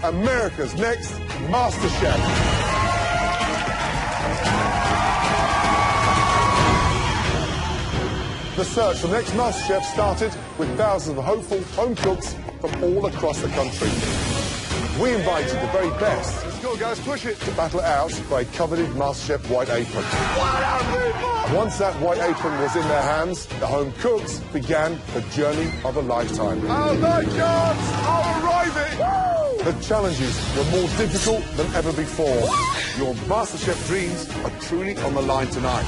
America's next MasterChef. The search for the next MasterChef started with thousands of hopeful home cooks from all across the country. We invited the very best. Let's go, guys, push it. To battle it out for a coveted MasterChef white apron. Once that white apron was in their hands, the home cooks began the journey of a lifetime. Oh my God! I'm arriving! Woo! The challenges were more difficult than ever before. Your MasterChef dreams are truly on the line tonight.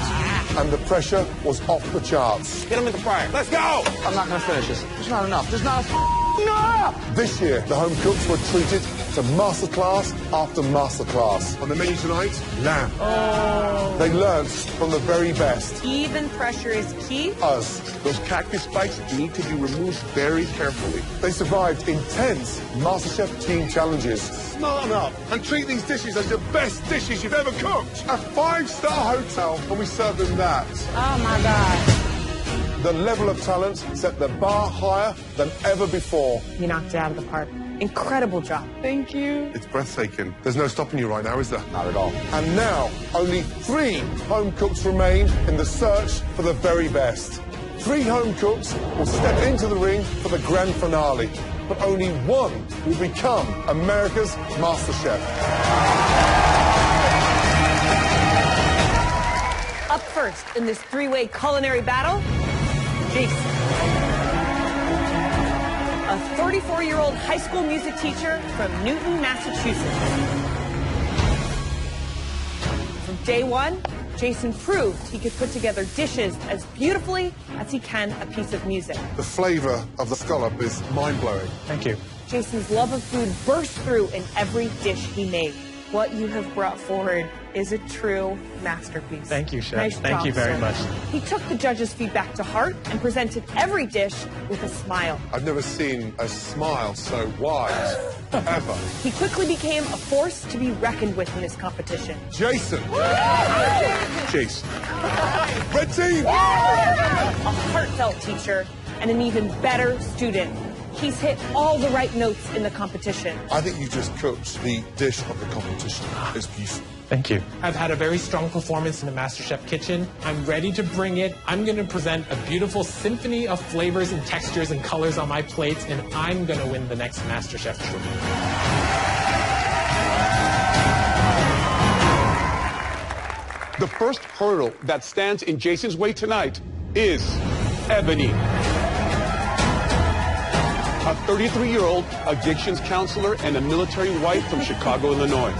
And the pressure was off the charts. Get them in the fryer. Let's go! I'm not going to finish this. There's not enough. There's not enough! This year, the home cooks were treated to masterclass after masterclass. On the menu tonight, lamb. Oh. They learned from the very best. Even pressure is key. Us. Those cactus spikes need to be removed very carefully. They survived intense MasterChef team challenges. Smarten up and treat these dishes as the best dishes you've ever cooked. A 5-star hotel, and we served them that. Oh, my God. The level of talent set the bar higher than ever before. You knocked it out of the park. Incredible job. Thank you. It's breathtaking. There's no stopping you right now, is there? Not at all. And now, only 3 home cooks remain in the search for the very best. 3 home cooks will step into the ring for the grand finale, but only 1 will become America's MasterChef. Up first in this 3-way culinary battle, Jason. A 34-year-old high school music teacher from Newton, Massachusetts. From day one, Jason proved he could put together dishes as beautifully as he can a piece of music. The flavor of the scallop is mind-blowing. Thank you. Jason's love of food burst through in every dish he made. What you have brought forward is a true masterpiece. Thank you, Chef. Nice Thank job, you very sir. much. He took the judges' feedback to heart and presented every dish with a smile. I've never seen a smile so wide, ever. He quickly became a force to be reckoned with in this competition. Jason. Jason. Red team. A heartfelt teacher and an even better student. He's hit all the right notes in the competition. I think you just cooked the dish of the competition. It's beautiful. Thank you. I've had a very strong performance in the MasterChef kitchen. I'm ready to bring it. I'm going to present a beautiful symphony of flavors and textures and colors on my plates, and I'm going to win the next MasterChef trophy. The first hurdle that stands in Jason's way tonight is Ebony. A 33-year-old addictions counselor and a military wife from Chicago, Illinois.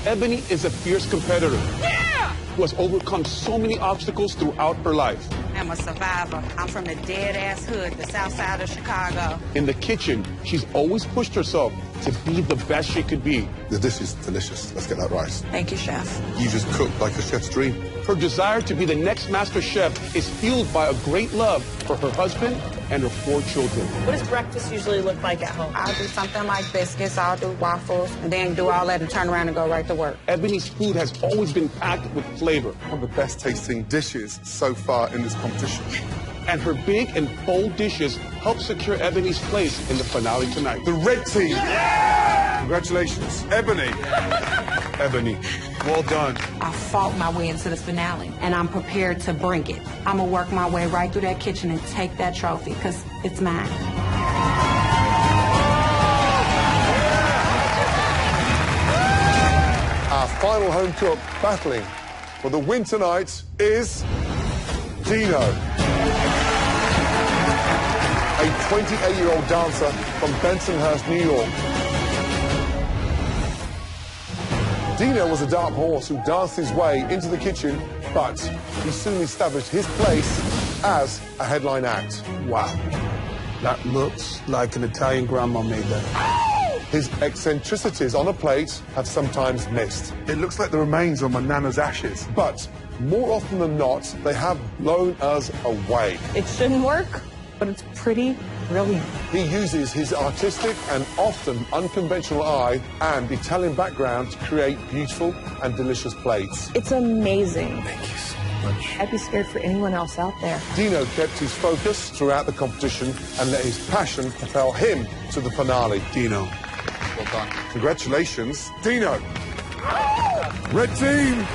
Ebony is a fierce competitor who has overcome so many obstacles throughout her life. I'm a survivor. I'm from the dead-ass hood, the south side of Chicago. In the kitchen, she's always pushed herself to be the best she could be. The dish is delicious. Let's get that right. Thank you, Chef. You just cooked like a chef's dream. Her desire to be the next master chef is fueled by a great love for her husband and her 4 children. What does breakfast usually look like at home? I'll do something like biscuits, I'll do waffles, and then do all that and turn around and go right to work. Ebony's food has always been packed with flavor. One of the best tasting dishes so far in this competition. And her big and bold dishes help secure Ebony's place in the finale tonight. The red team. Yeah! Congratulations. Ebony. Ebony, well done. I fought my way into the finale, and I'm prepared to bring it. I'm gonna work my way right through that kitchen and take that trophy, because it's mine. Our final home cook battling for the win tonight is Dino. A 28-year-old dancer from Bensonhurst, New York. Dino was a dark horse who danced his way into the kitchen, but he soon established his place as a headline act. Wow. That looks like an Italian grandma made that. His eccentricities on a plate have sometimes missed. It looks like the remains of my nana's ashes, but more often than not, they have blown us away. It shouldn't work, but it's pretty brilliant. He uses his artistic and often unconventional eye and Italian background to create beautiful and delicious plates. It's amazing. Thank you so much. I'd be scared for anyone else out there. Dino kept his focus throughout the competition and let his passion propel him to the finale. Dino. Well done. Congratulations, Dino. Red team.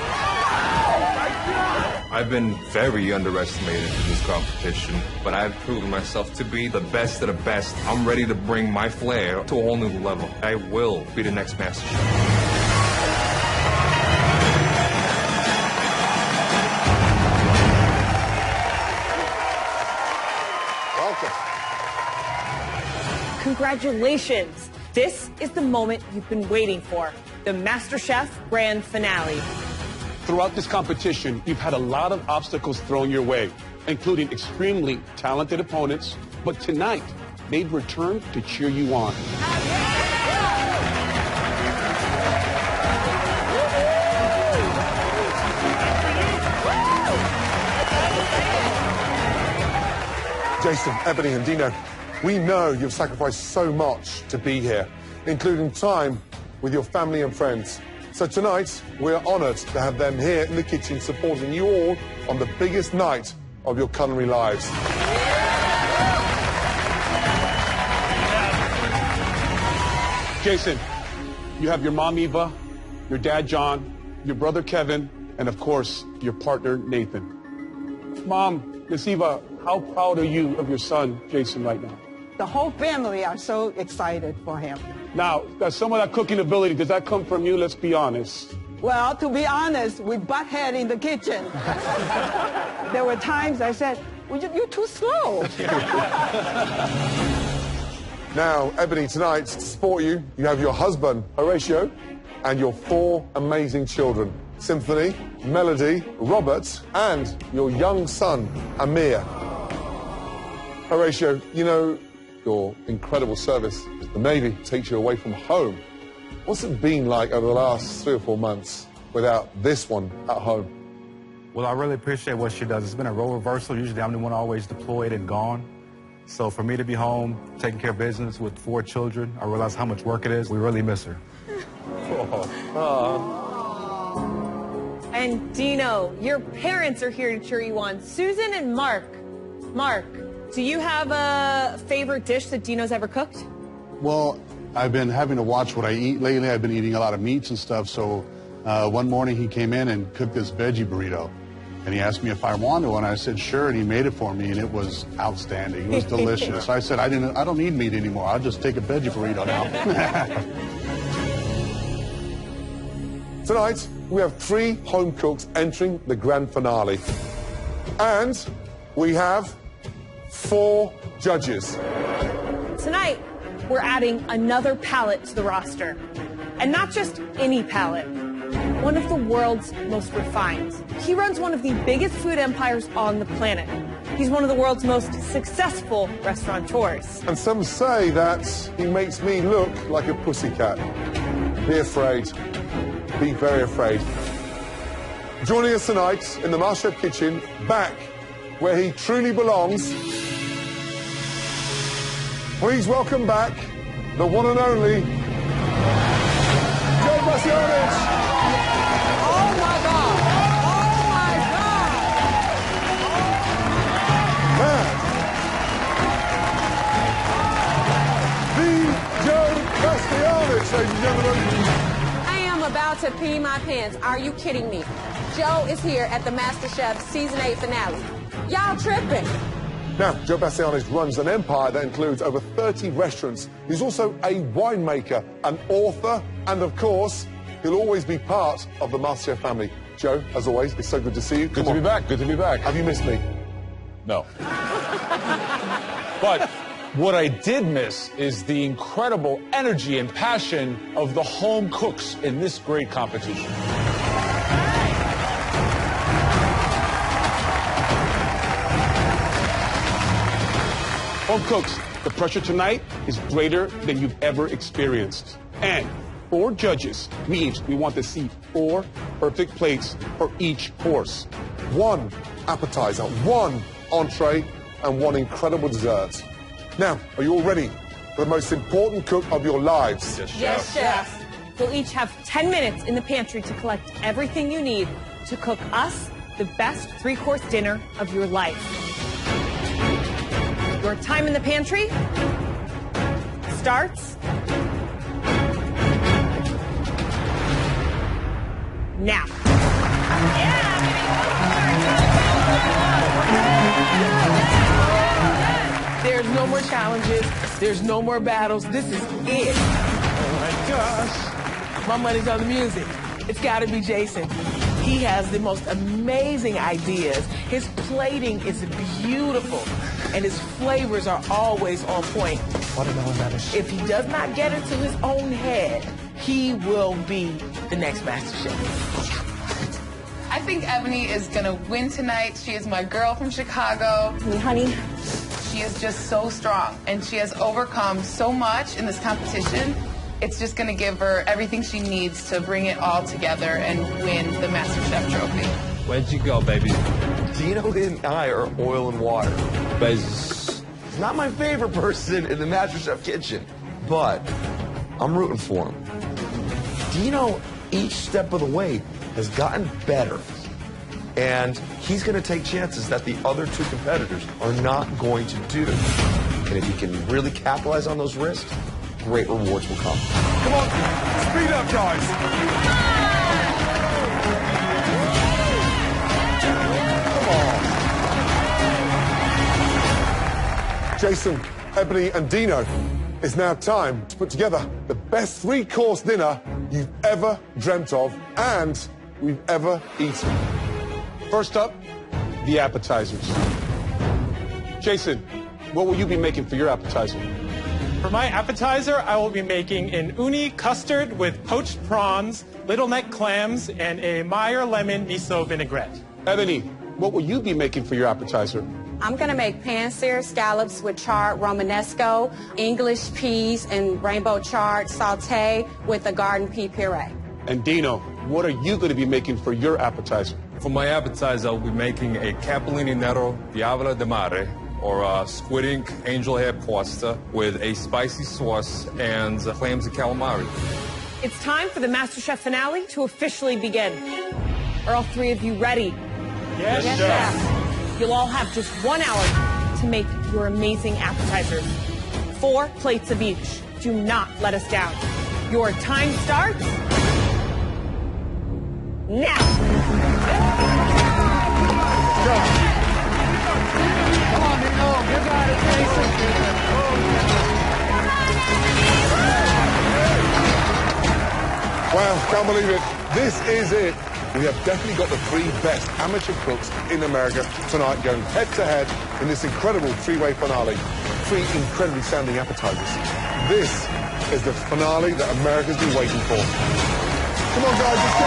I've been very underestimated in this competition, but I've proven myself to be the best of the best. I'm ready to bring my flair to a whole new level. I will be the next MasterChef. Welcome. Congratulations. This is the moment you've been waiting for, the MasterChef Grand Finale. Throughout this competition, you've had a lot of obstacles thrown your way, including extremely talented opponents, but tonight, they've returned to cheer you on. Jason, Ebony, and Dino, we know you've sacrificed so much to be here, including time with your family and friends. So tonight, we're honored to have them here in the kitchen supporting you all on the biggest night of your culinary lives. Jason, you have your mom, Eva, your dad, John, your brother, Kevin, and of course, your partner, Nathan. Mom, Miss Eva, how proud are you of your son, Jason, right now? The whole family are so excited for him. Now, some of that cooking ability, does that come from you? Let's be honest. Well, to be honest, we butt head in the kitchen. There were times I said, you're too slow. Now, Ebony, tonight, to support you, you have your husband, Horatio, and your 4 amazing children, Symphony, Melody, Robert, and your young son, Amir. Horatio, you know, your incredible service as the Navy takes you away from home. What's it been like over the last 3 or 4 months without this one at home? Well, I really appreciate what she does. It's been a role reversal. Usually I'm the one always deployed and gone. So for me to be home, taking care of business with 4 children, I realize how much work it is. We really miss her. And Dino, your parents are here to cheer you on. Susan and Mark. Mark, do you have a favorite dish that Dino's ever cooked? Well, I've been having to watch what I eat lately. I've been eating a lot of meats and stuff. So one morning he came in and cooked this veggie burrito. And he asked me if I wanted one. I said, sure, and he made it for me, and it was outstanding. It was delicious. I said, I don't need meat anymore. I'll just take a veggie burrito now. Tonight, we have 3 home cooks entering the grand finale. And we have 4 judges. Tonight, we're adding another palate to the roster. And not just any palate, one of the world's most refined. He runs one of the biggest food empires on the planet. He's one of the world's most successful restaurateurs. And some say that he makes me look like a pussycat. Be afraid. Be very afraid. Joining us tonight in the MasterChef kitchen, back where he truly belongs, please welcome back the one and only Joe Bastianich. Oh, my God. Oh, my God. Man. The Joe Bastianich, ladies and gentlemen. I am about to pee my pants. Are you kidding me? Joe is here at the MasterChef Season 8 finale. Y'all tripping. Now, Joe Bastianich runs an empire that includes over 30 restaurants. He's also a winemaker, an author, and of course, he'll always be part of the MasterChef family. Joe, as always, it's so good to see you. Good to be back. Good to be back. Have you missed me? No. But what I did miss is the incredible energy and passion of the home cooks in this great competition. Home cooks, the pressure tonight is greater than you've ever experienced. And 4 judges means we want to see 4 perfect plates for each course. 1 appetizer, 1 entree, and 1 incredible dessert. Now, are you all ready for the most important cook of your lives? Yes, chef. You'll each have 10 minutes in the pantry to collect everything you need to cook us the best three-course dinner of your life. Your time in the pantry starts now. There's no more challenges. There's no more battles. This is it. Oh my gosh. My money's on the music. It's got to be Jason. He has the most amazing ideas. His plating is beautiful, and his flavors are always on point. Watermelon radish. If he does not get into his own head, he will be the next MasterChef. I think Ebony is gonna win tonight. She is my girl from Chicago. Honey. She is just so strong, and she has overcome so much in this competition. It's just gonna give her everything she needs to bring it all together and win the MasterChef trophy. Where'd you go, baby? Dino and I are oil and water. He's not my favorite person in the MasterChef kitchen, but I'm rooting for him. Dino, each step of the way, has gotten better. And he's going to take chances that the other two competitors are not going to do. And if he can really capitalize on those risks, great rewards will come. Come on, speed up, guys. Come on. Jason, Ebony, and Dino, it's now time to put together the best three-course dinner you've ever dreamt of and we've ever eaten. First up, the appetizers. Jason, what will you be making for your appetizer? For my appetizer, I will be making an uni custard with poached prawns, little neck clams, and a Meyer lemon miso vinaigrette. Ebony, what will you be making for your appetizer? I'm going to make pan-seared scallops with charred Romanesco, English peas, and rainbow charred sauté with a garden pea puree. And Dino, what are you going to be making for your appetizer? For my appetizer, I'll be making a capellini nero diavola de mare, or squid ink angel hair pasta with a spicy sauce and clams and calamari. It's time for the MasterChef finale to officially begin. Are all three of you ready? Yes, Chef. You'll all have just 1 hour to make your amazing appetizers. 4 plates of each. Do not let us down. Your time starts now. Go. Come on, Dino. You got it, Jason. Wow, can't believe it. This is it. We have definitely got the 3 best amateur cooks in America tonight going head-to-head in this incredible 3-way finale. 3 incredibly sounding appetizers. This is the finale that America's been waiting for. Come on, guys, let's go.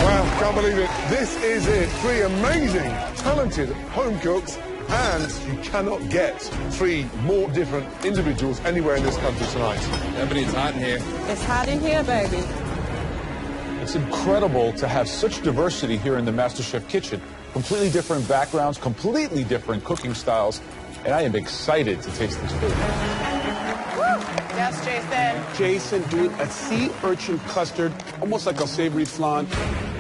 Wow, can't believe it. This is it. 3 amazing, talented home cooks. And you cannot get 3 more different individuals anywhere in this country tonight. Ebony, it's hot in here. It's hot in here, baby. It's incredible to have such diversity here in the MasterChef kitchen. Completely different backgrounds, completely different cooking styles, and I am excited to taste this food. Yes, Jason. Jason doing a sea urchin custard, almost like a savory flan,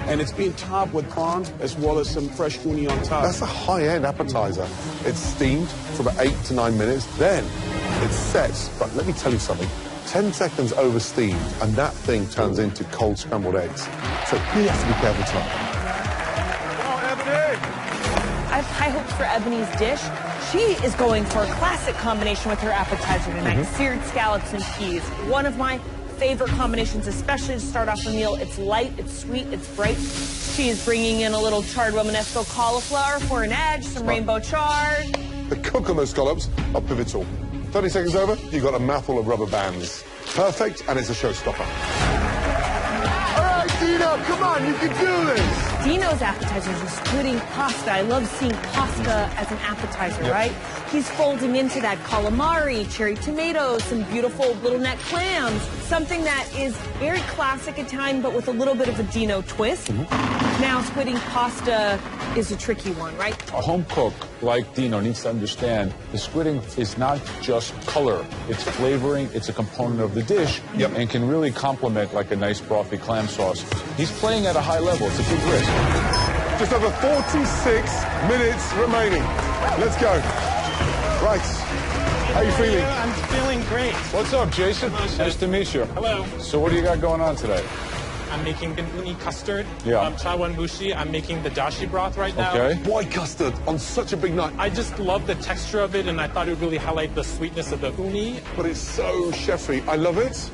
and it's being topped with prawns as well as some fresh uni on top. That's a high-end appetizer. It's steamed for about 8 to 9 minutes. Then it's set, but let me tell you something. 10 seconds over steamed, and that thing turns into cold scrambled eggs. So he has to be careful tonight. Come on, Ebony! I have high hopes for Ebony's dish. She is going for a classic combination with her appetizer tonight. Seared scallops and peas. One of my favorite combinations, especially to start off a meal. It's light, it's sweet, it's bright. She is bringing in a little charred Romanesco cauliflower for an edge, some rainbow chard. The cook on those scallops are pivotal. 30 seconds over, you've got a mouthful of rubber bands. Perfect, and it's a showstopper. All right, Dino, come on, you can do this. Dino's appetizers are squid pasta. I love seeing pasta as an appetizer, right? He's folding into that calamari, cherry tomatoes, some beautiful little neck clams. Something that is very classic Italian, but with a little bit of a Dino twist. Now, squid pasta is a tricky one, right? A home cook like Dino needs to understand the squidding is not just color. It's flavoring. It's a component of the dish and can really complement like a nice brothy clam sauce. He's playing at a high level. It's a big risk. Just over 46 minutes remaining. Let's go. Right. How you feeling? I'm feeling great. What's up, Jason? Nice to meet you. Hello. So what do you got going on today? I'm making an uni custard. Yeah. Chawanmushi. I'm making the dashi broth right now. Okay. Why custard on such a big night? I just love the texture of it, and I thought it would really highlight the sweetness of the uni. But it's so chefy. I love it,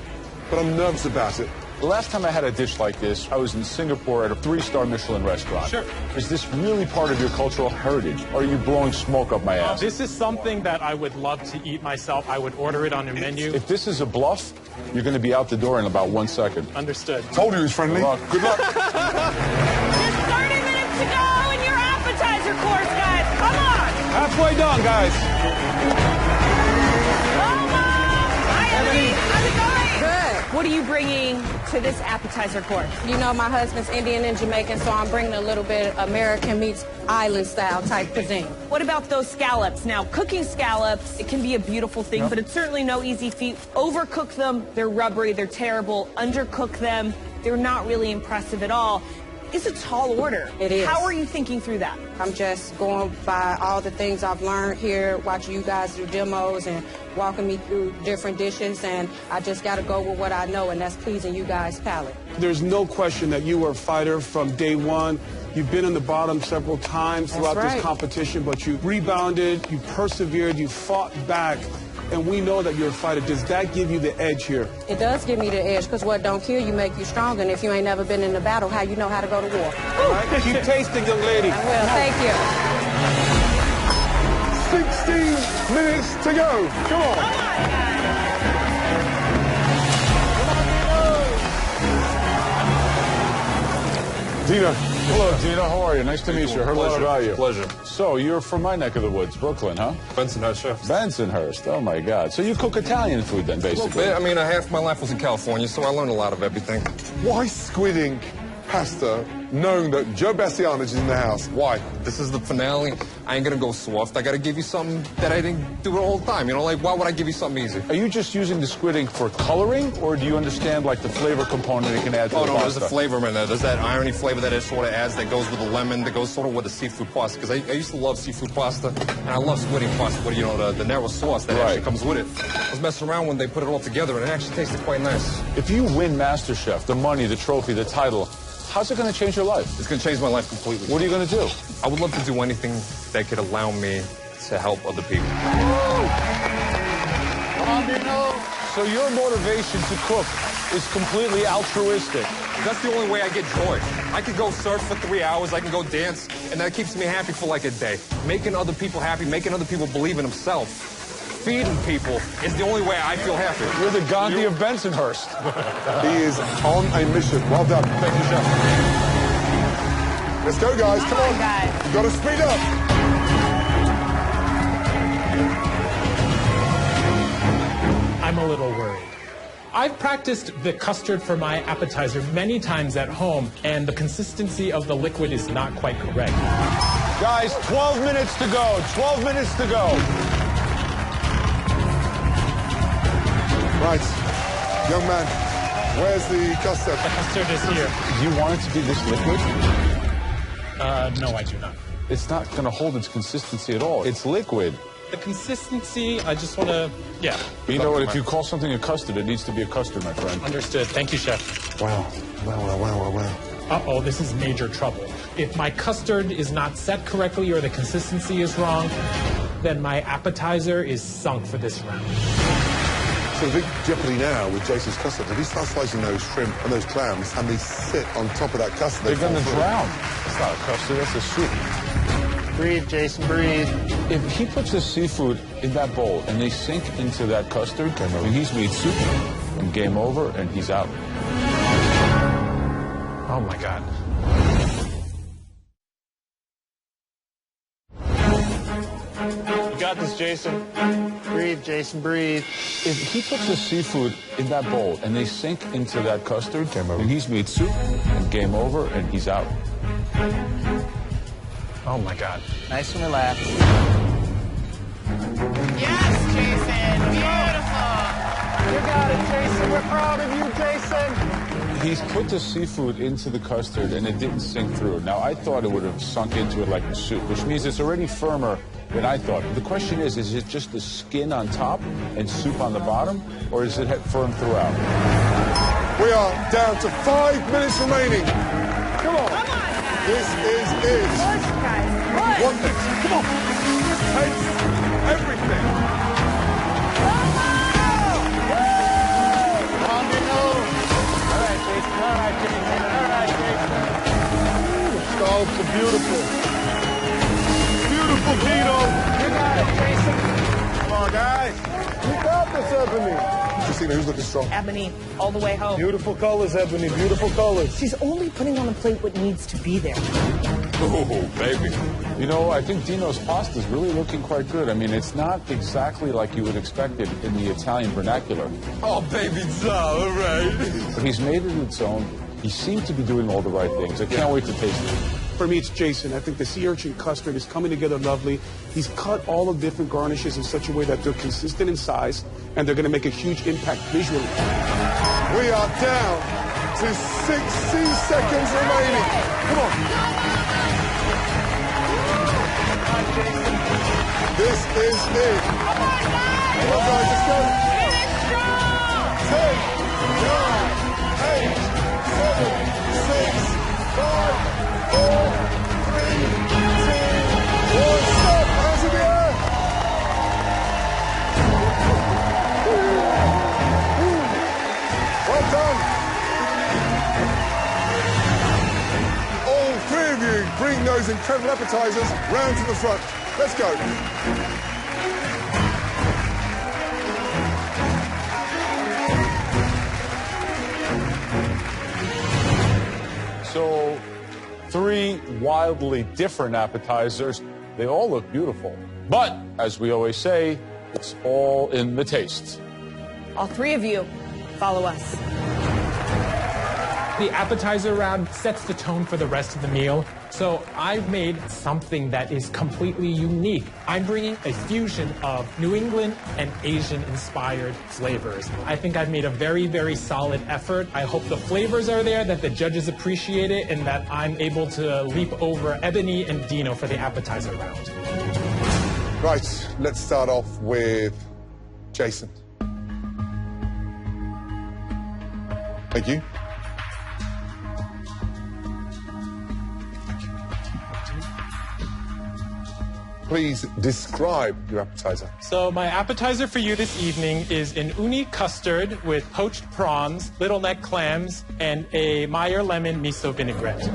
but I'm nervous about it. The last time I had a dish like this, I was in Singapore at a 3-star Michelin restaurant. Sure. Is this really part of your cultural heritage? Or are you blowing smoke up my ass? This is something that I would love to eat myself. I would order it on your menu. If this is a bluff, you're going to be out the door in about 1 second. Understood. Told you he was friendly. Good luck. Good luck. Just 30 minutes to go in your appetizer course, guys. Come on. Halfway done, guys. Hi, Emily. How's it going? Good. What are you bringing to this appetizer course? You know, my husband's Indian and Jamaican, so I'm bringing a little bit American meets island style type cuisine. What about those scallops? Now, cooking scallops, it can be a beautiful thing, but it's certainly no easy feat. Overcook them, they're rubbery, they're terrible. Undercook them, they're not really impressive at all. It's a tall order. It is. How are you thinking through that? I'm just going by all the things I've learned here, watching you guys do demos and walking me through different dishes, and I just got to go with what I know, and that's pleasing you guys' palate. There's no question that you were a fighter from day one. You've been on the bottom several times throughout this competition, but you rebounded, you persevered, you fought back, and we know that you're a fighter. Does that give you the edge here? It does give me the edge, because what don't kill you make you stronger, and if you ain't never been in a battle, how you know how to go to war? All right, keep tasting, young lady. I will. Thank you. 16 minutes to go. Come on. Dino. Hello, Dino. How are you? Nice to meet you. Heard a lot about you. Pleasure. So you're from my neck of the woods, Brooklyn, huh? Bensonhurst, chef. Bensonhurst. Oh, my God. So you cook Italian food then, basically? I mean, half my life was in California, so I learned a lot of everything. Why squid pasta, knowing that Joe Bastianich is in the house? Why? This is the finale. I ain't gonna go soft. I gotta give you something that I didn't do the whole time. You know, like, why would I give you something easy? Are you just using the squidding for coloring, or do you understand, like, the flavor component it can add to the Oh, no, pasta? there's a flavor in there. There's that irony flavor that it sort of adds that goes with the lemon, that goes sort of with the seafood pasta. Because I used to love seafood pasta, and I love squidding pasta with, you know, the narrow sauce that actually comes with it. I was messing around when they put it all together, and it actually tasted quite nice. If you win MasterChef, the money, the trophy, the title, how's it going to change your life? It's going to change my life completely. What are you going to do? I would love to do anything that could allow me to help other people. So your motivation to cook is completely altruistic. That's the only way I get joy. I could go surf for 3 hours, I can go dance, and that keeps me happy for like a day. Making other people happy, making other people believe in themselves, feeding people is the only way I feel happy. You're the Gandhi of Bensonhurst. He is on a mission. Well done. Thank you, Chef. Let's go, guys. Come on. Guys. You've got to speed up. I'm a little worried. I've practiced the custard for my appetizer many times at home, and the consistency of the liquid is not quite correct. Guys, 12 minutes to go. 12 minutes to go. Right. Young man, where's the custard? The custard is here. Do you want it to be this liquid? No, I do not. It's not going to hold its consistency at all. It's liquid. The consistency, I just want to, yeah. You know what? If you call something a custard, it needs to be a custard, my friend. Understood. Thank you, Chef. Wow. Wow. Uh-oh, this is major trouble. If my custard is not set correctly or the consistency is wrong, then my appetizer is sunk for this round. So the big jeopardy now with Jason's custard, if he starts slicing those shrimp and those clams and they sit on top of that custard, They're going to drown. It's not a custard, that's a soup. Breathe, Jason, breathe. If he puts the seafood in that bowl and they sink into that custard, and he's made soup, and game over, and he's out. Oh my God. You got this, Jason. Breathe, Jason, breathe. If he puts the seafood in that bowl and they sink into that custard, and he's made soup, and game over, and he's out. Oh my God. Nice and relaxed. Yes, Jason. Beautiful. You got it, Jason. We're proud of you, Jason. He's put the seafood into the custard and it didn't sink through. Now, I thought it would have sunk into it like the soup, which means it's already firmer than I thought. The question is it just the skin on top and soup on the bottom, or is it firm throughout? We are down to 5 minutes remaining. Come on. Come on, guys. This is it. Push, guys. Push. One thing. Come on. Taste everything. On your nose. All right, Jason. All right, Jason. All right, Jason. The scallops are beautiful. Beautiful, Dino. You got it, Jason. Come on, guys. You got this, Ebony. Christina, who's looking strong? Ebony, all the way home. Beautiful colors, Ebony. Beautiful colors. She's only putting on the plate what needs to be there. Oh, baby. You know, I think Dino's pasta is really looking quite good. I mean, it's not exactly like you would expect it in the Italian vernacular. Oh, baby, all right. But he's made it its own. He seemed to be doing all the right things. I can't wait to taste it. For me, it's Jason. I think the sea urchin custard is coming together lovely. He's cut all the different garnishes in such a way that they're consistent in size, and they're going to make a huge impact visually. We are down to 60 seconds remaining. Come on. This is it. Come on, guys, let's go. 10, 9, 8, 7, 6, 5, 4, 3, 2, 1. Stop. Hands in the air. Well done. All three of you bring those incredible appetizers round to the front. Let's go. So, 3 wildly different appetizers. They all look beautiful. But, as we always say, it's all in the taste. All three of you, follow us. The appetizer round sets the tone for the rest of the meal. So I've made something that is completely unique. I'm bringing a fusion of New England and Asian-inspired flavors. I think I've made a very, very solid effort. I hope the flavors are there, that the judges appreciate it, and that I'm able to leap over Ebony and Dino for the appetizer round. Right, let's start off with Jason. Thank you. Please describe your appetizer. So my appetizer for you this evening is an uni custard with poached prawns, little neck clams, and a Meyer lemon miso vinaigrette.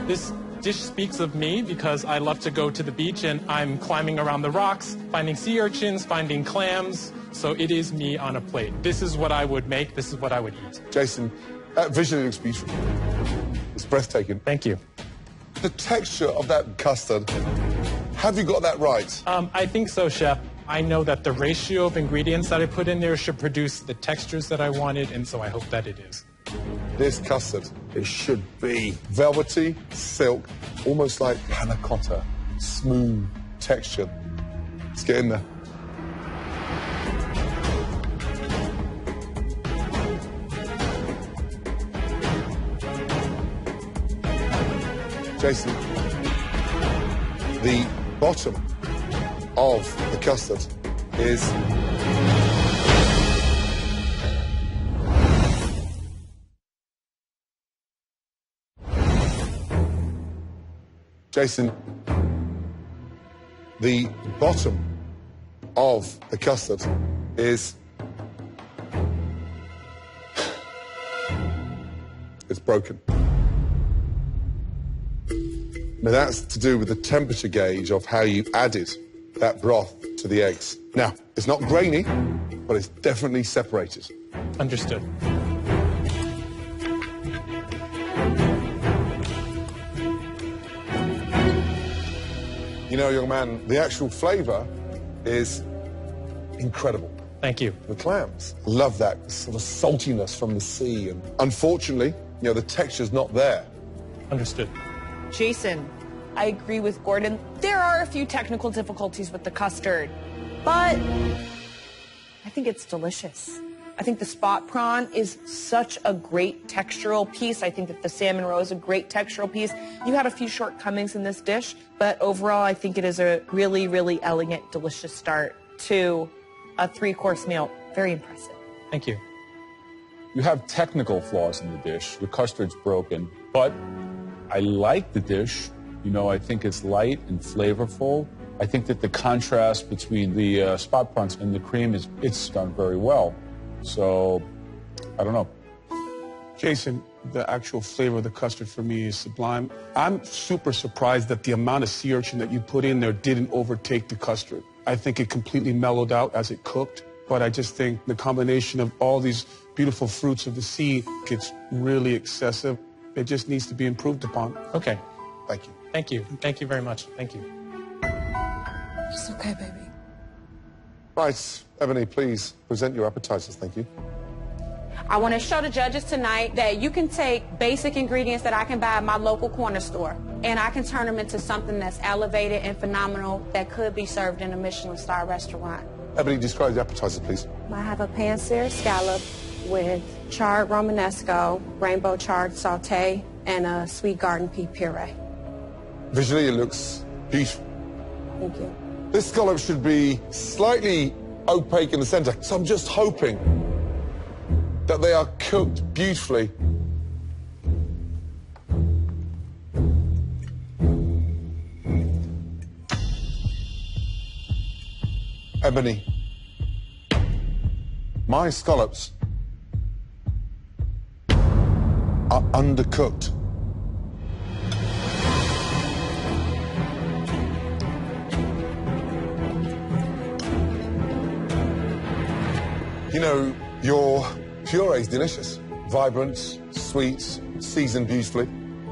This dish speaks of me because I love to go to the beach and I'm climbing around the rocks, finding sea urchins, finding clams. So it is me on a plate. This is what I would make. This is what I would eat. Jason, visually it looks beautiful. It's breathtaking. Thank you. The texture of that custard, have you got that right? I think so, Chef. I know that the ratio of ingredients that I put in there should produce the textures that I wanted, and so I hope that it is. This custard, it should be velvety, silk, almost like panna cotta, smooth texture. Let's get in there. Jason, the bottom of the custard is Jason, the bottom of the custard is it's broken. Now that's to do with the temperature gauge of how you added that broth to the eggs. Now, it's not grainy, but it's definitely separated. Understood. You know, young man, the actual flavor is incredible. Thank you. The clams. Love that sort of saltiness from the sea. And unfortunately, you know, the texture's not there. Understood. Jason, I agree with Gordon. There are a few technical difficulties with the custard, but I think it's delicious. I think the spot prawn is such a great textural piece. I think that the salmon roe is a great textural piece. You had a few shortcomings in this dish, but overall I think it is a really, really elegant, delicious start to a 3-course meal. Very impressive. Thank you. You have technical flaws in the dish. Your custard's broken, but I like the dish. You know, I think it's light and flavorful. I think that the contrast between the spot prawns and the cream it's done very well. So, I don't know. Jason, the actual flavor of the custard for me is sublime. I'm super surprised that the amount of sea urchin that you put in there didn't overtake the custard. I think it completely mellowed out as it cooked, but I just think the combination of all these beautiful fruits of the sea gets really excessive. It just needs to be improved upon. Okay. Thank you. Thank you. Thank you very much. Thank you. It's okay, baby. Right, Ebony, please present your appetizers. Thank you. I want to show the judges tonight that you can take basic ingredients that I can buy at my local corner store, and I can turn them into something that's elevated and phenomenal that could be served in a Michelin star restaurant. Ebony, describe the appetizers, please. I have a pan-seared scallop with charred Romanesco, rainbow charred sauté, and a sweet garden pea puree. Visually, it looks beautiful. Thank you. This scallop should be slightly opaque in the center, so I'm just hoping that they are cooked beautifully. Ebony, my scallops are undercooked. You know, your puree is delicious. Vibrant, sweet, seasoned beautifully.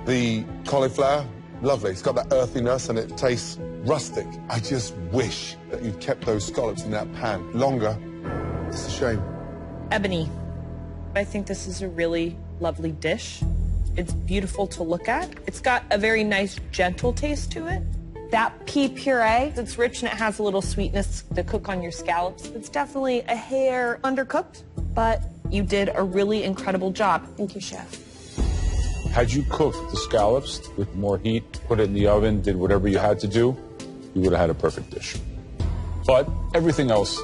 The cauliflower, lovely. It's got that earthiness and it tastes rustic. I just wish that you'd kept those scallops in that pan longer. It's a shame. Ebony, I think this is a really lovely dish. It's beautiful to look at. It's got a very nice, gentle taste to it. That pea puree, it's rich and it has a little sweetness to cook on your scallops. It's definitely a hair undercooked, but you did a really incredible job. Thank you, Chef. Had you cooked the scallops with more heat, put it in the oven, did whatever you had to do, you would have had a perfect dish. But everything else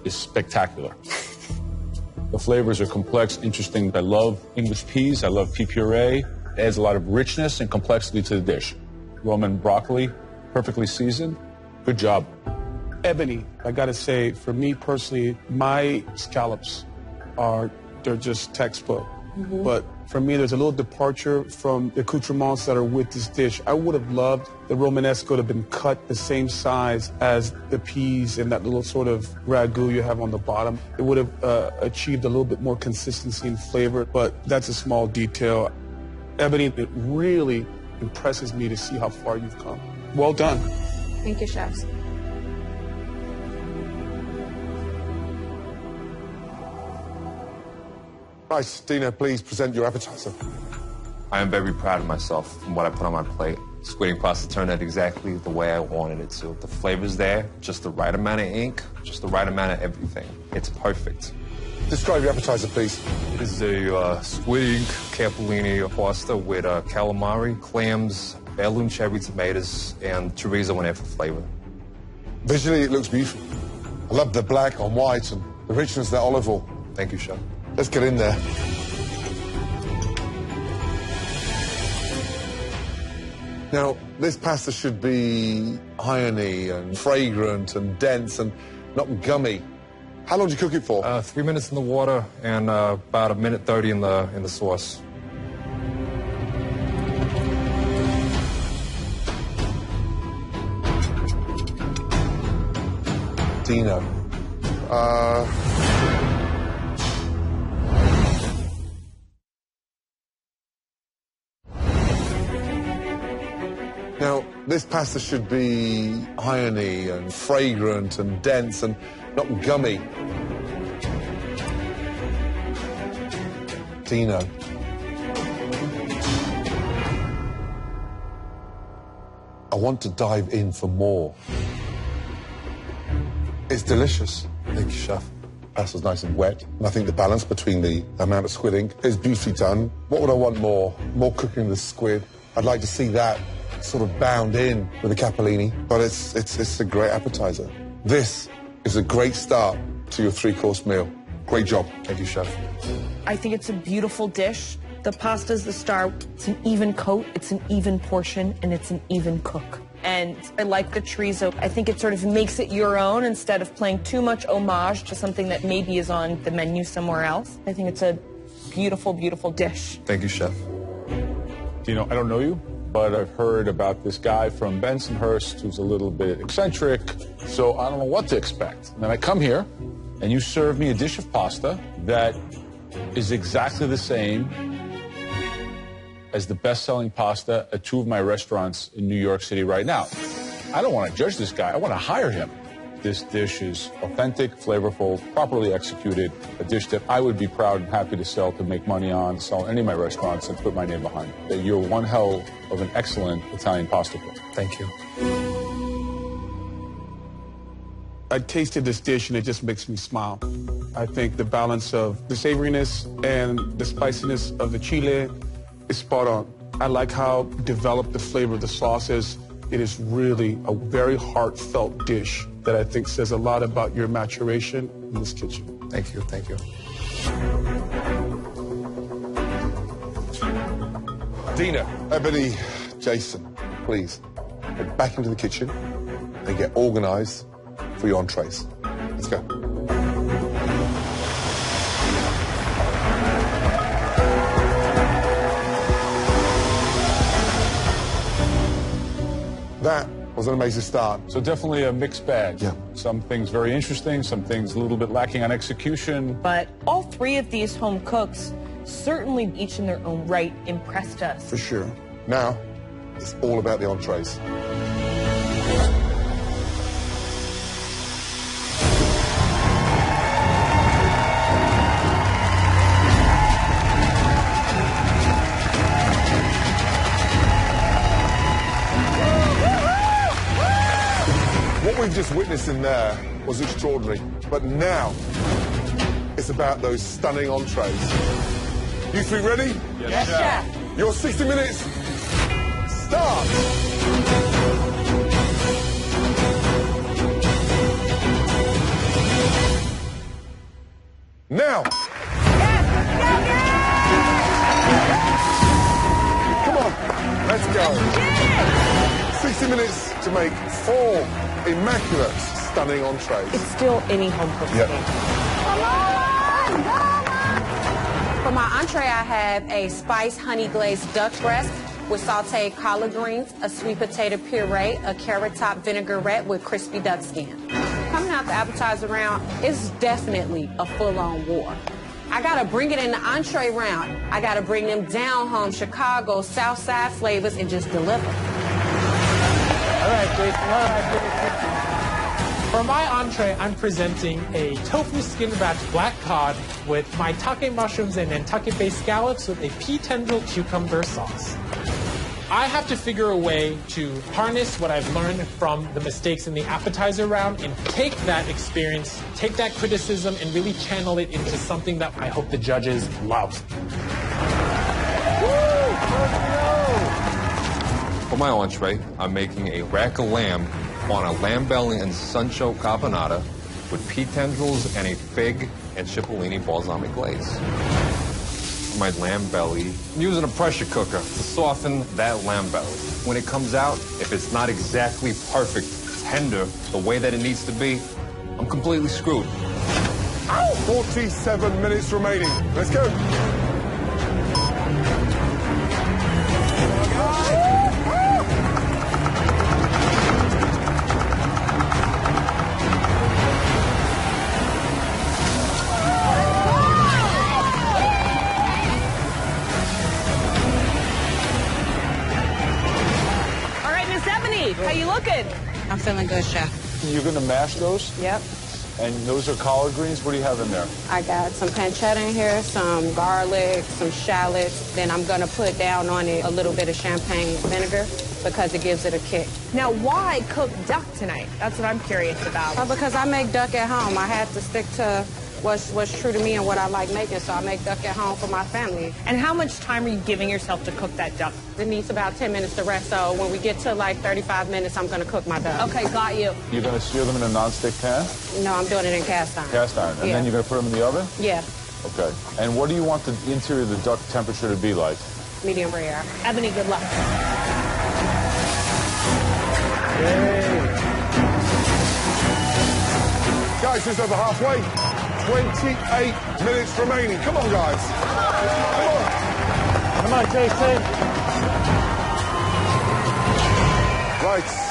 is spectacular. The flavors are complex, interesting. I love English peas. I love pea puree. It adds a lot of richness and complexity to the dish. Roman broccoli, perfectly seasoned. Good job. Ebony, I gotta say, for me personally, my scallops they're just textbook. Mm-hmm. But for me, there's a little departure from the accoutrements that are with this dish. I would have loved the Romanesco to have been cut the same size as the peas and that little sort of ragu you have on the bottom. It would have achieved a little bit more consistency and flavor, but that's a small detail. Ebony, it really impresses me to see how far you've come. Well done. Thank you, chefs. Right, Dina, please present your appetizer. I am very proud of myself from what I put on my plate. Squid ink pasta turned out exactly the way I wanted it to. The flavor's there, just the right amount of ink, just the right amount of everything. It's perfect. Describe your appetizer, please. This is a squid ink capellini pasta with calamari, clams, heirloom cherry tomatoes, and chorizo in it for flavor. Visually, it looks beautiful. I love the black on white and the richness of that olive oil. Thank you, Chef. Let's get in there. Now, this pasta should be irony and fragrant and dense and not gummy. How long do you cook it for? 3 minutes in the water and about 1:30 in the sauce. Dino. Now, this pasta should be irony and fragrant and dense and not gummy. Dino. I want to dive in for more. It's delicious. Thank you, Chef. Pasta's nice and wet, and I think the balance between the amount of squid ink is beautifully done. What would I want more? More cooking of the squid. I'd like to see that sort of bound in with the capellini, but it's a great appetizer. This is a great start to your three-course meal. Great job. Thank you, Chef. I think it's a beautiful dish. The pasta's the star. It's an even coat, it's an even portion, and it's an even cook. And I like the chorizo. I think it sort of makes it your own instead of playing too much homage to something that maybe is on the menu somewhere else. I think it's a beautiful, beautiful dish. Thank you, Chef. Dino, I don't know you, but I've heard about this guy from Bensonhurst who's a little bit eccentric, so I don't know what to expect. And then I come here, and you serve me a dish of pasta that is exactly the same as the best-selling pasta at two of my restaurants in New York City right now. I don't want to judge this guy. I want to hire him. This dish is authentic, flavorful, properly executed, a dish that I would be proud and happy to sell, to make money on, sell in any of my restaurants, and put my name behind it. That you're one hell of an excellent Italian pasta cook. Thank you. I tasted this dish and it just makes me smile. I think the balance of the savoriness and the spiciness of the chile is spot on. I like how developed the flavor of the sauce is. It is really a very heartfelt dish that I think says a lot about your maturation in this kitchen. Thank you, thank you. Dina, Ebony, Jason, please, get back into the kitchen and get organized for your entrees. Let's go. That was an amazing start. So definitely a mixed bag. Yeah. Some things very interesting, some things a little bit lacking on execution. But all three of these home cooks, certainly each in their own right, impressed us. For sure. Now, it's all about the entrees. What we've just witnessed in there was extraordinary, but now it's about those stunning entrees. You three ready? Yes, Chef. Your 60 minutes start. Now. Come on, let's go. 60 minutes to make 4 immaculate, stunning entrees. It's still any home cook's Yep. game. For my entree, I have a spiced honey glazed duck breast with sauteed collard greens, a sweet potato puree, a carrot top vinaigrette with crispy duck skin. Coming out the appetizer round is definitely a full-on war. I gotta bring it in the entree round. I gotta bring them down home Chicago, South Side flavors and just deliver. All right, Jason. All right, For my entree, I'm presenting a tofu skin wrapped black cod with maitake mushrooms and Nantucket-based scallops with a pea tendril cucumber sauce. I have to figure a way to harness what I've learned from the mistakes in the appetizer round and take that experience, take that criticism, and really channel it into something that I hope the judges love. For my entree, I'm making a rack of lamb on a lamb belly and sunchoke carbonara with pea tendrils and a fig and cipollini balsamic glaze. For my lamb belly, I'm using a pressure cooker to soften that lamb belly. When it comes out, if it's not exactly perfect, tender, the way that it needs to be, I'm completely screwed. 47 minutes remaining. Let's go. Hey, how you looking? I'm feeling good, Chef. You're going to mash those? Yep. And those are collard greens. What do you have in there? I got some pancetta in here, some garlic, some shallots. Then I'm gonna put down on it a little bit of champagne vinegar because it gives it a kick. Now, why cook duck tonight? That's what I'm curious about. Because I make duck at home. I had to stick to what's true to me and what I like making, so I make duck at home for my family. And how much time are you giving yourself to cook that duck? It needs about 10 minutes to rest, so when we get to like 35 minutes, I'm gonna cook my duck. Okay, got you. You're going to sear them in a nonstick pan? No, I'm doing it in cast iron. Cast iron. And Yeah. then you're going to put them in the oven? Yeah, Okay. And what do you want the interior of the duck temperature to be like? medium rare. Ebony, good luck. Guys, it's over halfway. 28 minutes remaining. Come on, guys. Come on. Come on, Jason. Right.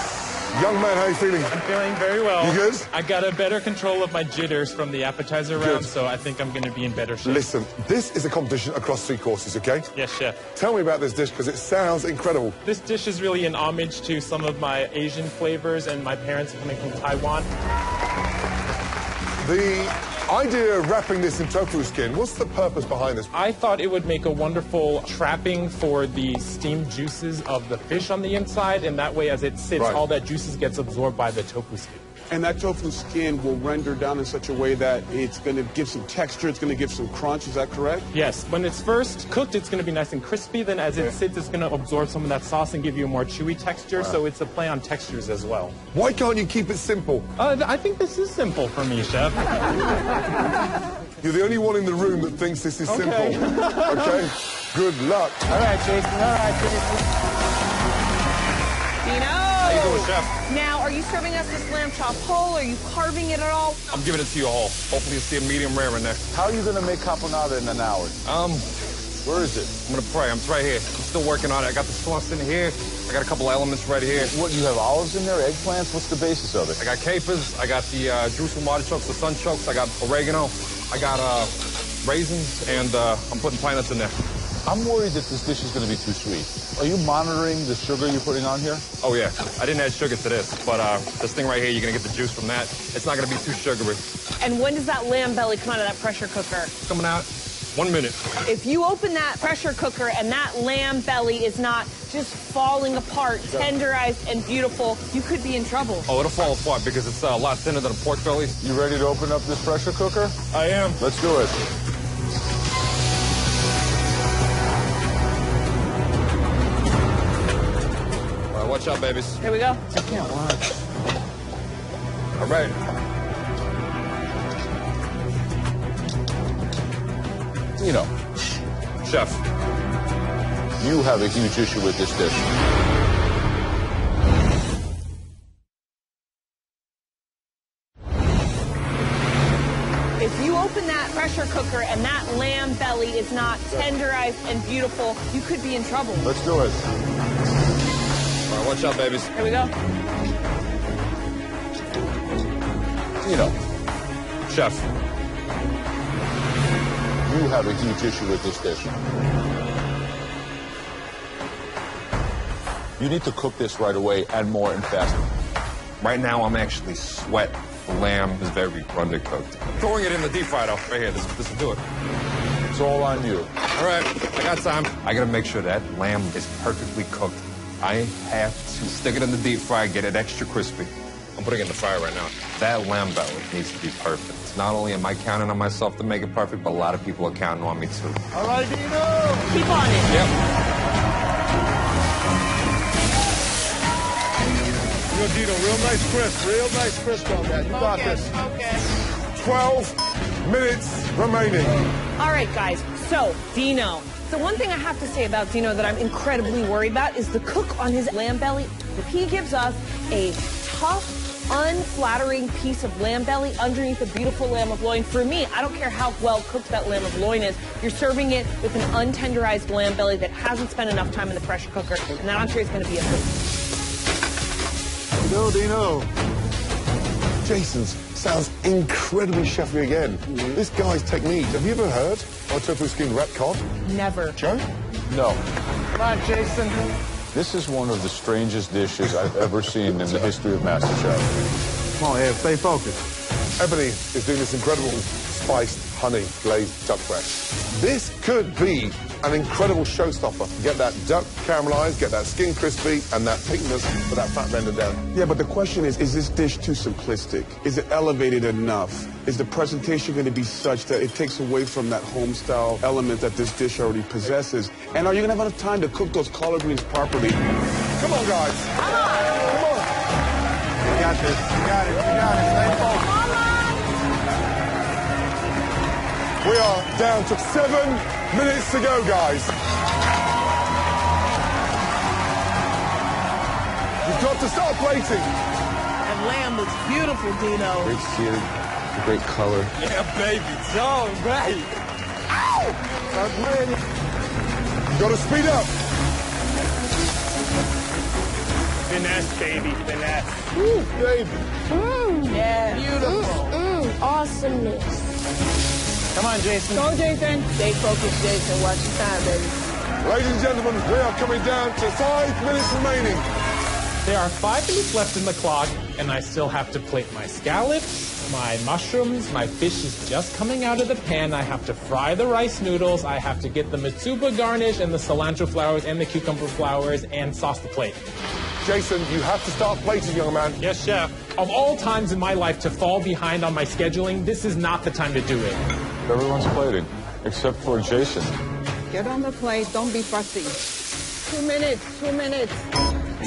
Young man, how are you feeling? I'm feeling very well. You good? I got a better control of my jitters from the appetizer round, so I think I'm going to be in better shape. Listen, this is a competition across 3 courses, okay? Yes, Chef. Tell me about this dish, because it sounds incredible. This dish is really an homage to some of my Asian flavors, and my parents are coming from Taiwan. The idea of wrapping this in tofu skin, what's the purpose behind this? I thought it would make a wonderful trapping for the steamed juices of the fish on the inside, and that way as it sits, Right. all that juices gets absorbed by the tofu skin. And that tofu skin will render down in such a way that it's going to give some texture, it's going to give some crunch, is that correct? Yes, when it's first cooked, it's going to be nice and crispy. Then as it sits, it's going to absorb some of that sauce and give you a more chewy texture. So it's a play on textures as well. Why can't you keep it simple? I think this is simple for me, Chef. You're the only one in the room that thinks this is Okay. simple. Okay? Good luck. All right, Jason. All right, Jason. Dino! How you doing, Chef? Now, are you serving us this lamb chop whole? Are you carving it at all? I'm giving it to you all. Hopefully you'll see a medium rare in there. How are you going to make caponata in an hour? Where is it? I'm gonna pray. It's right here. I'm still working on it. I got the sauce in here. I got a couple elements right here. What, you have olives in there, eggplants? What's the basis of it? I got capers. I got the Jerusalem artichokes, the sunchokes. I got oregano. I got raisins, and I'm putting pine nuts in there. I'm worried that this dish is going to be too sweet. Are you monitoring the sugar you're putting on here? Oh, yeah. I didn't add sugar to this, but this thing right here, you're going to get the juice from that. It's not going to be too sugary. And when does that lamb belly come out of that pressure cooker? It's coming out 1 minute. If you open that pressure cooker and that lamb belly is not just falling apart, tenderized and beautiful, you could be in trouble. Oh, it'll fall apart because it's a lot thinner than a pork belly. You ready to open up this pressure cooker? I am. Let's do it. All right, watch out, babies. Here we go. I can't watch. All right. You know, Chef. you have a huge issue with this dish. If you open that pressure cooker and that lamb belly is not tenderized and beautiful, you could be in trouble. Let's do it. All right, watch out, babies. Here we go. You know, Chef. you have a huge issue with this dish. You need to cook this right away and more and faster. Right now, I'm actually sweat. The lamb is very undercooked. Throwing it in the deep fryer, though. Right here. This will do it. It's all on you. All right, I got time. I gotta make sure that lamb is perfectly cooked. I have to stick it in the deep fryer, get it extra crispy. I'm putting it in the fryer right now. That lamb belly needs to be perfect. Not only am I counting on myself to make it perfect, but a lot of people are counting on me too. All right, Dino. Keep on it. Yep. Yo, Dino, real nice crisp on that. You got this. Okay. 12 minutes remaining. All right, guys. So, Dino. The one thing I have to say about Dino that I'm incredibly worried about is the cook on his lamb belly. If he gives us a tough, unflattering piece of lamb belly underneath a beautiful lamb of loin, for me, I don't care how well cooked that lamb of loin is, you're serving it with an untenderized lamb belly that hasn't spent enough time in the pressure cooker, and that entree is going to be a hit. No, Dino. Jason's sounds incredibly chefy again. This guy's technique, have you ever heard of tofu skin rat cod? Never. Joe? No. Come on, Jason. This is one of the strangest dishes I've ever seen in the history of MasterChef. Come on, Ed, stay focused. Ebony is doing this incredible spiced honey glazed duck breast. This could be an incredible showstopper. Get that duck caramelized, get that skin crispy, and that thickness for that fat rendered down. Yeah, but the question is this dish too simplistic? Is it elevated enough? Is the presentation going to be such that it takes away from that home-style element that this dish already possesses? And are you going to have enough time to cook those collard greens properly? Come on, guys. Come on. Come on. You got this. You got it. You got it. Stay focused. We are down to 7 minutes to go, guys. You've got to start plating. That lamb looks beautiful, Dino. Great seared, great color. Yeah, baby. It's all right. Ow! That's ready. You've got to speed up. Finesse, baby. Finesse. Ooh, baby. Yeah, beautiful. Awesomeness. Come on, Jason. Go, Jason. Stay focused, Jason. Watch your time, baby. Ladies and gentlemen, we are coming down to 5 minutes remaining. There are 5 minutes left in the clock, and I still have to plate my scallops, my mushrooms, my fish is just coming out of the pan. I have to fry the rice noodles. I have to get the mitsuba garnish and the cilantro flowers and the cucumber flowers and sauce the plate. Jason, you have to start plating, young man. Yes, chef. Of all times in my life to fall behind on my scheduling, this is not the time to do it. Everyone's plating, except for Jason. Get on the plate. Don't be fussy. 2 minutes. 2 minutes.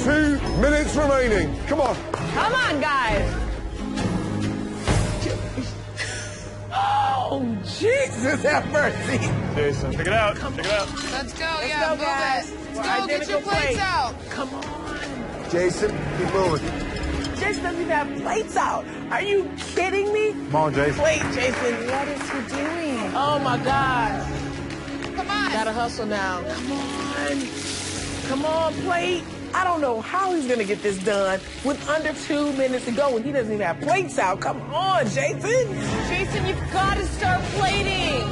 2 minutes remaining. Come on. Come on, guys. Oh, Jesus, have mercy. Jason, check it out. Check it out. Let's go, Let's yeah, go, move guys. it. We're Let's go, get identical your plates plates. out. Come on. Jason, keep moving. Jason doesn't even have plates out. Are you kidding me? Come on, Jason. Plate, Jason. What is he doing? Oh, my God. Come on. Gotta hustle now. Come on. Come on, plate. I don't know how he's gonna get this done with under 2 minutes to go and he doesn't even have plates out. Come on, Jason. Jason, you've got to start plating.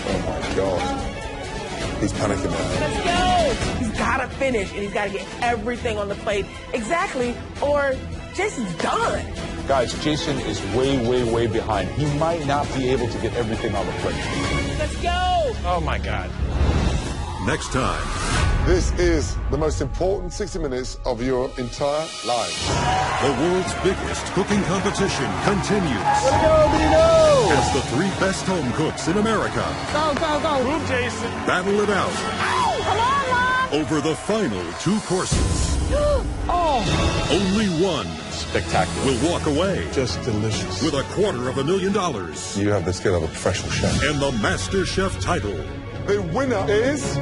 Oh, my God. He's panicking now. Let's go. He's gotta finish and he's gotta get everything on the plate exactly or Jason's done. Guys, Jason is way behind. He might not be able to get everything on the plate. Let's go. Oh, my God. Next time. This is the most important 60 minutes of your entire lives. The world's biggest cooking competition continues. Let's go, Dino! As the 3 best home cooks in America Go, go, go. Move, Jason. battle it out Ow! Come on, Mom! over the final 2 courses. Oh. Only one Spectacular. will walk away Just delicious. with $250,000 You have the skill of a professional chef. and the MasterChef title. The winner is...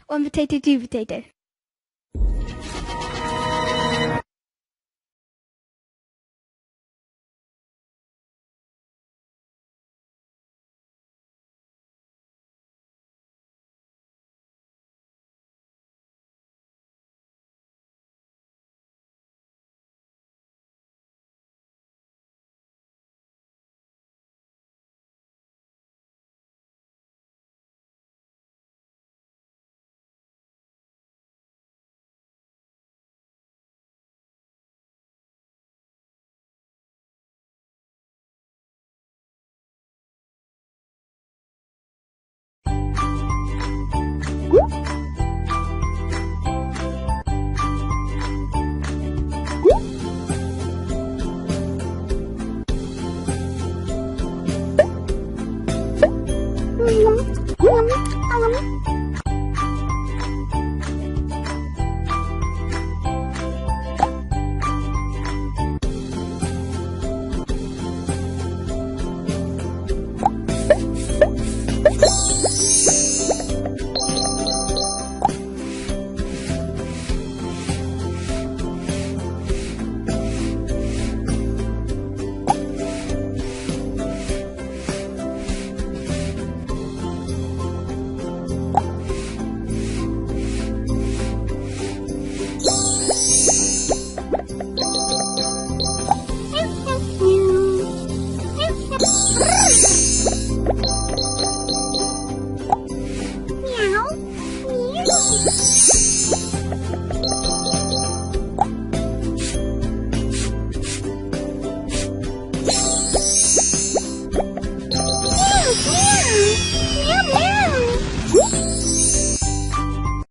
1 potato, 2 potato.